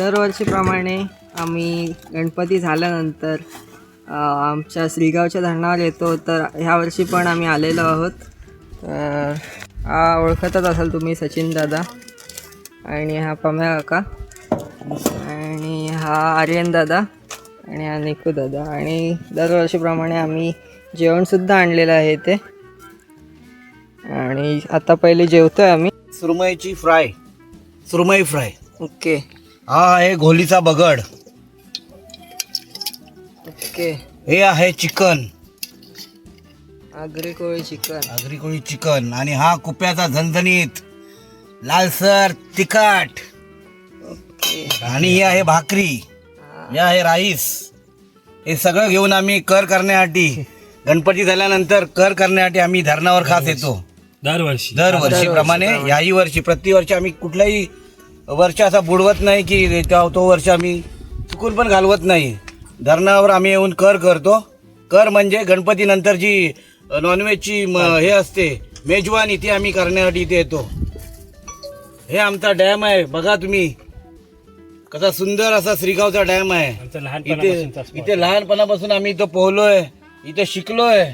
दरवर्षीप्रमाणे आम्ही गणपती झाल्यानंतर आमच्या श्रीगावच्या धरणावर येतो. तर ह्या वर्षी पण आम्ही आलेलो आहोत. तर हा ओळखतच असाल तुम्ही, सचिन दादा, आणि हा पम्या काका, आणि हा आर्यन दादा, आणि हा निकू दादा. आणि दरवर्षीप्रमाणे आम्ही जेवणसुद्धा आणलेलं आहे इथे. आणि आता पहिले जेवतोय आम्ही सुरमई फ्राय. ओके हा आहे घोलीचा बगड. ओके. हे आहे चिकन, आगरी कोळी चिकन. आणि हा कुप्याचा झणझणीत लालसर तिखट. ओके. आणि ही आहे भाकरी, हे आहे राईस. हे सगळं घेऊन आम्ही कर करण्यासाठी, गणपती झाल्यानंतर कर करण्यासाठी आम्ही धरणावर खास येतो दरवर्षी प्रमाणे. याही वर्षी प्रतिवर्षी आम्ही कुठलाही वर्ष असा बुडवत नाही की तो वर्ष आम्ही चुकून पण घालवत नाही. धरणावर आम्ही येऊन कर करतो. कर म्हणजे गणपती नंतर जी नॉनव्हेजची हे असते मेजवानी, ती आम्ही करण्यासाठी इथे येतो. हे आमचा डॅम आहे, बघा तुम्ही कसा सुंदर असा श्रीगावचा डॅम आहे. इथे लहानपणापासून आम्ही इथं पोहलोय, इथे शिकलोय.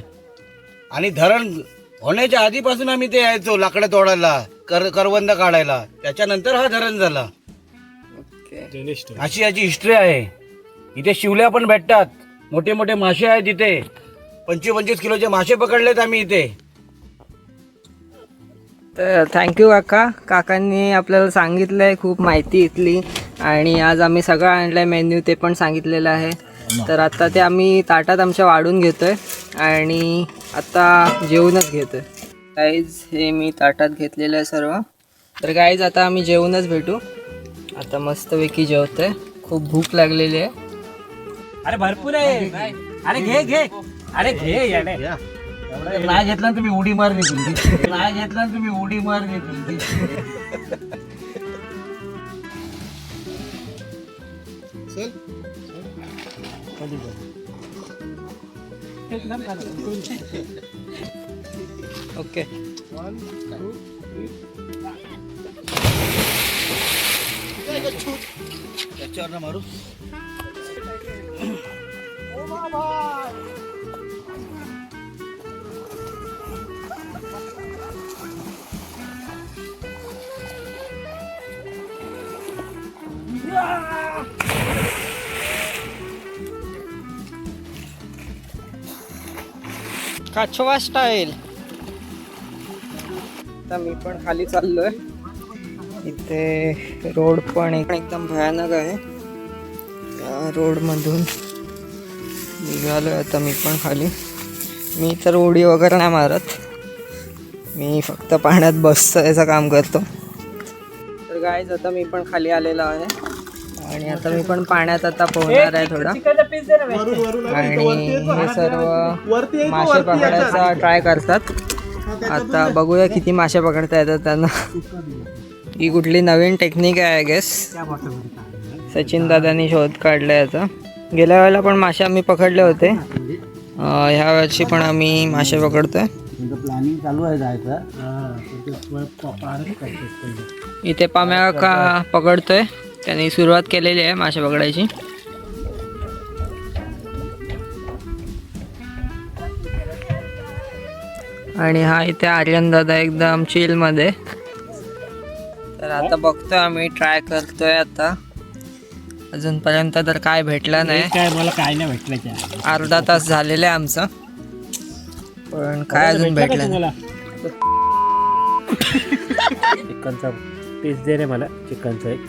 आणि धरण होण्याच्या आधीपासून आम्ही ते यायचो लाकडं तोडायला, करवंद काढायला. त्याच्यानंतर हा धरण झाला. अशी याची हिस्ट्री आहे. इथे शिवल्या पण भेटतात, मोठे मोठे मासे आहेत इथे. 25-25 किलोचे मासे पकडलेत आम्ही इथे. तर थँक्यू काकांनी आपल्याला सांगितलं आहे खूप माहिती इथली. आणि आज आम्ही सगळं आणलं आहे, मेन्यू ते पण सांगितलेलं आहे. तर आता ते आम्ही ताटात आमच्या वाढून घेतो आहे आणि आता जेवूनच घेतो आहे. गाईज हे मी ताटात घेतलेलं आहे सर्व. तर गाईज आता आम्ही जेवूनच भेटू. आता मस्तपैकी जेवतो आहे, खूप भूक लागलेली आहे. अरे भरपूर आहे. अरे घे अरे घे. नाही घेतला तुम्ही उडी मार देतो. ओके. त्याच्यावर मारू. काछवा स्टाईल. आता मी पण खाली चाललोय. इथे रोड पण एकदम भयानक आहे. त्या रोडमधून निघालोय आता मी पण खाली. मी तर उडी वगैरे नाही मारत, मी फक्त पाण्यात बसायचं काम करतो. तर गाईज आता मी पण खाली आलेलो आहे आणि आता मी पण पाण्यात आता पोहणार आहे थोडा. आणि हे सर्व मासे पकडायचा ट्राय करतात. आता बघूया किती मासे पकडता येतात त्यांना. ही कुठली नवीन टेक्निक आहे आय गेस. सचिन दादांनी शोध काढला याचा. गेल्या वेळेला पण मासे आम्ही पकडले होते, ह्या वर्षी पण आम्ही मासे पकडतोय. प्लॅनिंग चालू आहे जायचं. इथे पाम्या का पकडतोय, त्यांनी सुरुवात केलेली आहे मासे पकडायची. आणि हा इथे आर्यन दादा एकदम चिल मध्ये. तर आता बघतोय आम्ही, ट्राय करतोय. आता अजूनपर्यंत तर काय भेटलं नाही. मला काय नाही भेटलं. अर्धा तास झालेलं आहे आमचं, पण काय अजून भेटलं नाही. चिकनचा पीस दे रे मला. चिकनचा एक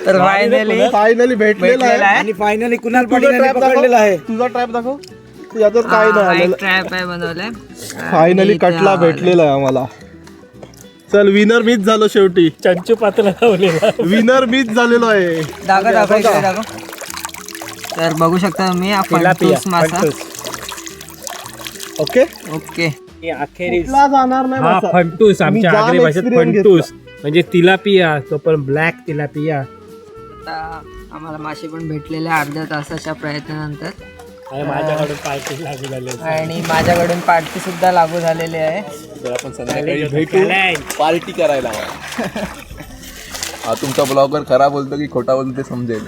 तर फायनली भेटलेला आहे. आणि फायनली कुणाल पाटील पकडलेला आहे. तुझा ट्रॅप दाखव. याच्यात काय नाही आलेलं. ट्रॅप आहे बनवलाय. फायनली कटला भेटलेला आहे आम्हाला. चल, विनर मीच झालो शेवटी. चंचू पातला लावलेला विनर मीच झालेलो आहे. दाखव. तर बघू शकता तुम्ही, फंटूस मासा. Okay okay. कुठला जाणार नाही मासा. फंटूस आमच्या आगरी भाषेत फंटूस म्हणजे तिलापिया. तो पण ब्लॅक तिलापिया. आता आम्हाला मासे पण भेटलेले अर्ध्या तासाच्या प्रयत्नानंतर माझ्याकडून पार्टी लागू झाली. आणि माझ्याकडून पार्टी सुद्धा लागू झालेली आहे. तर आपण संध्याकाळी भेटू पार्टी करायला. हा तुमचा ब्लॉगर खरा बोलतो की खोटा बोलतो ते समजेल.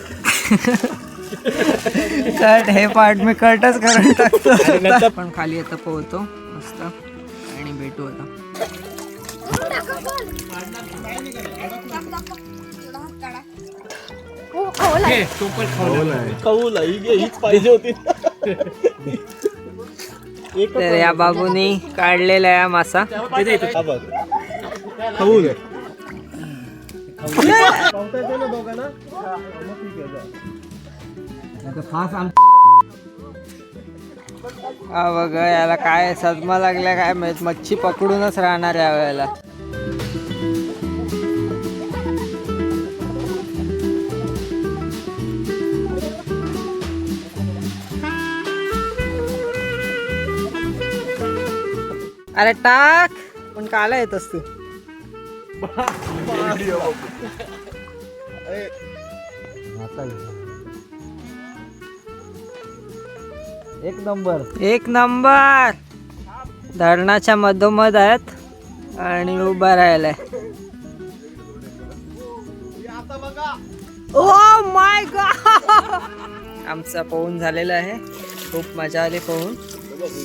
कट हे पार्ट मी कटच करून टाकतो. पण खाली आता पोहतो मस्त आणि भेटू आता. हीच पाहिजे होती. तर या बाबूनी काढलेला आहे मासा. हा बघा याला काय सदमा लागल्या काय माहित. मच्छी पकडूनच राहणार या वेळेला. अरे टाक पण काला येतस तू. एक नंबर धरणाच्या मधोमध आहेत आणि उभा राहिलाय. Oh my God. आमचा पोहून झालेला आहे. खूप मजा आली पोहून.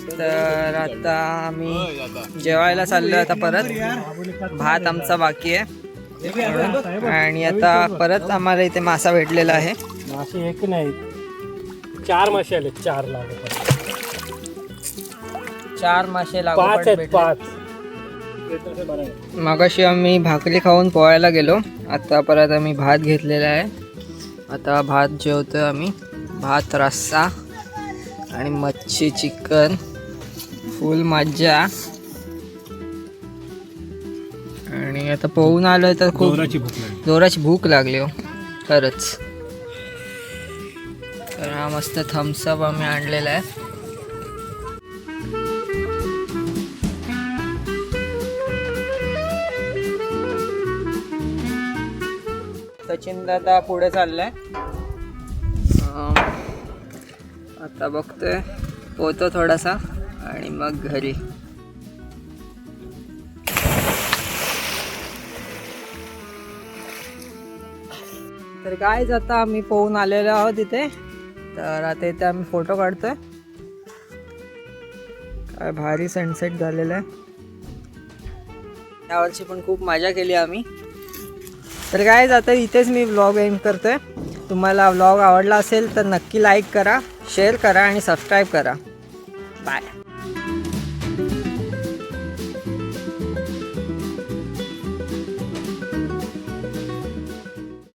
तर आता आम्ही जेवायला चाललो आता परत. भात आमचा बाकी आहे आणि आता परत आम्हाला इथे मासा भेटलेला आहे. मासे एक नाही 4 मासे आले. 4 लागले. 4 मासे 5 लागोपाठ आहेत. भेटले. 5 मगाशी आम्ही भाकरी खाऊन पोहायला गेलो. आता परत आम्ही भात घेतलेला आहे. आता भात जेवतोय आम्ही. भात रस्सा आणि मच्छी चिकन. फुल मज्जा. आणि आता पोहून आलोय तर खूप जोराची भूक लागली हो खरंच. तर हा मस्त थम्सअप आम्ही आणलेला आहे. सचिन दादा पुढे चाललाय. आता बघतोय पोहतो थोडासा आणि मग घरी. तर गाईज आता आम्ही पोहून आलेलो आहोत इथे. तर आता इथे आम्ही फोटो काढतोय. काय भारी सनसेट झालेला आहे. यावर्षी पण खूप मजा केली आम्ही. तर गाईज आता इथेच मी व्लॉग एंड करतोय. तुम्हाला व्लॉग आवडला असेल तर नक्की लाईक करा, शेअर करा आणि सबस्क्राईब करा. बाय.